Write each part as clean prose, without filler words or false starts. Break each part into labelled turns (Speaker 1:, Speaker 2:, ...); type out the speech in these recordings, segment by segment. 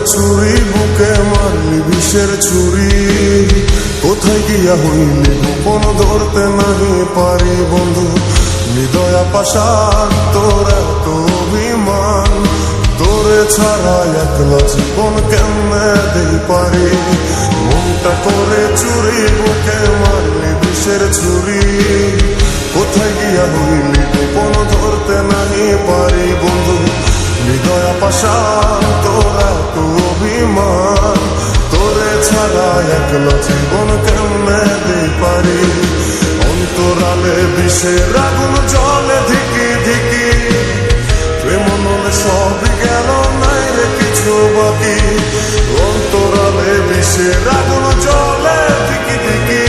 Speaker 1: চুরি বুকে মারলি বিষের ছুরি, কোথায় গিয়া হইলি গোপন ধরতে নাহি পারি বন্ধু। হৃদয়া পাশান তোর এত অভিমান, তোরে ছাড়া একলা জীবন কেমনে দেই পারি। মনটা করে চুরি বুকে মারলি বিষের ছুরি, কোথায় গিয়া হইলি গোপন ধরতে নাহি পারি বন্ধু। হৃদয়া পাশান তোর এত অভিমান, তোরে ছাড়া একলা জীবন কেমনে দেই পারি। অন্তরালে বিষের আগুন জলে ধিকি ধিকি, প্রেম নলে সবই গেল নাই রে কিছু বাকি। অন্তরালে বিষের আগুন জলে ধিকি ধিকি,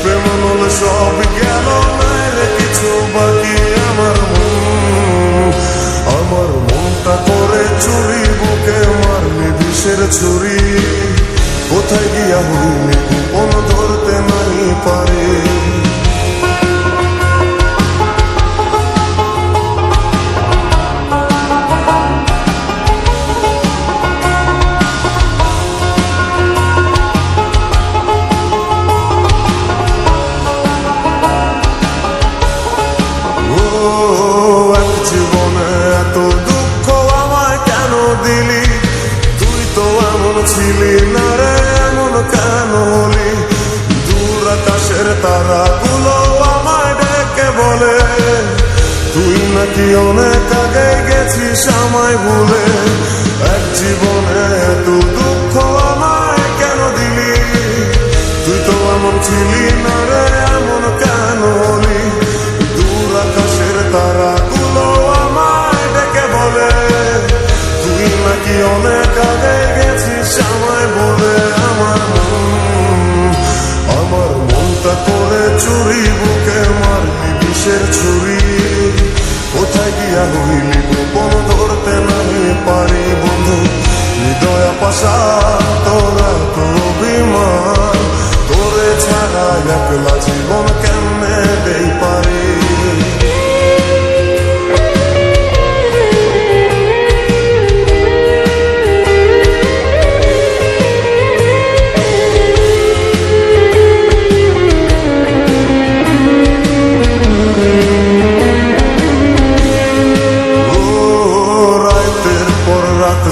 Speaker 1: প্রেম নলে সবই গেল নাই রে কিছু বাকি। আমার মনটা করে চুরি বুকে মারলি বিষের ছুরি, কোথায় গিয়া হইলি গোপন ধরতে নাই পারি। জীবনে এত দুঃখ আমায় কেন দিলি, তুই তো এমন ছিলি না রে, এমন কেন হলি। দূর আকাশের তারাগুলো আমায় ডেকে বলে, তুই নাকি অনেক আগে গেছিস আমায় ভুলে। এক জীবনে এত দুঃখ আমায় কেন দিলি, তুই তো এমন ছিলি না রে, এমন কেন হলি। দূর আকাশের তারাগুলো আমায় ডেকে বলে, তুই নাকি অনেক আগে গেছিস আমায় বলে। আমার মনটা করে চুরি বুকে মারলি বিষের ছুরি, কোথায় গিয়া হইলি গোপন ধরতে নাই পারি বন্ধু। হৃদয়া পাশান তোর এত অভিমান, তোরে ছাড়া একলা জীবন কেমনে দেই পারি।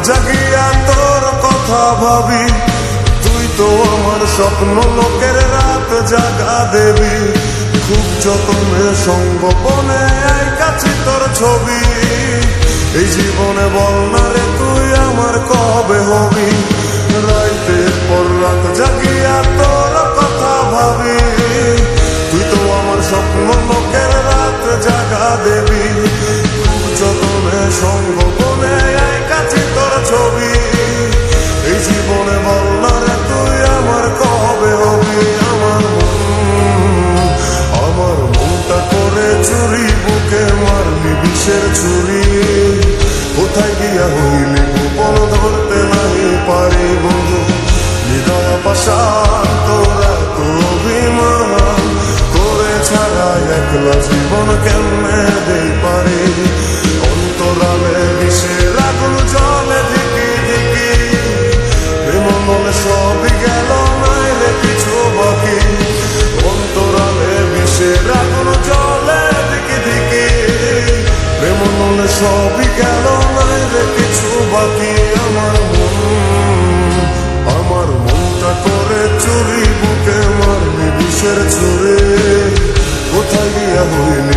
Speaker 1: জাগিয়া তোর কথা ভাবি, তুই তো আমার স্বপ্ন লোকের রাত জাগা দেবী। খুব যতনে সঙ্গোপনে কাছে তোর ছবি, এই জীবনে বল না রে তুই আমার কবে হবি। রাতের পর রাত জাগিয়া তোর কথা ভাবি, তুই তো আমার স্বপ্ন লোকের রাত জাগা দেবী। খুব যতনে সঙ্গোপনে কাছে তোর ছবি, এই জীবনে বল না রে তুই আমার কবে হবি। আমার মনটা করে চুরি বুকে মারলি বিষের ছুরি, কোথায় গিয়া হইলি গোপন ধরতে নাই পারি বন্ধু। হৃদয়া পাশান তোর এত অভিমান, তোরে ছাড়া একলা জীবন কেমনে দেই পারি। অন্তরালে বিষের আগুন জলে ধিকি ধিকি, প্রেম মনে সবই গেল নাই রে কিছু বাকি। অন্তরালে বিষের আগুন জলে ধিকি ধিকি, প্রেম মনে সবই গেল নাই রে কিছু বাকি। আমার মনটা করে চুরি বুকে মারলি বিষের ছুরি, কোথায় গিয়া হইলি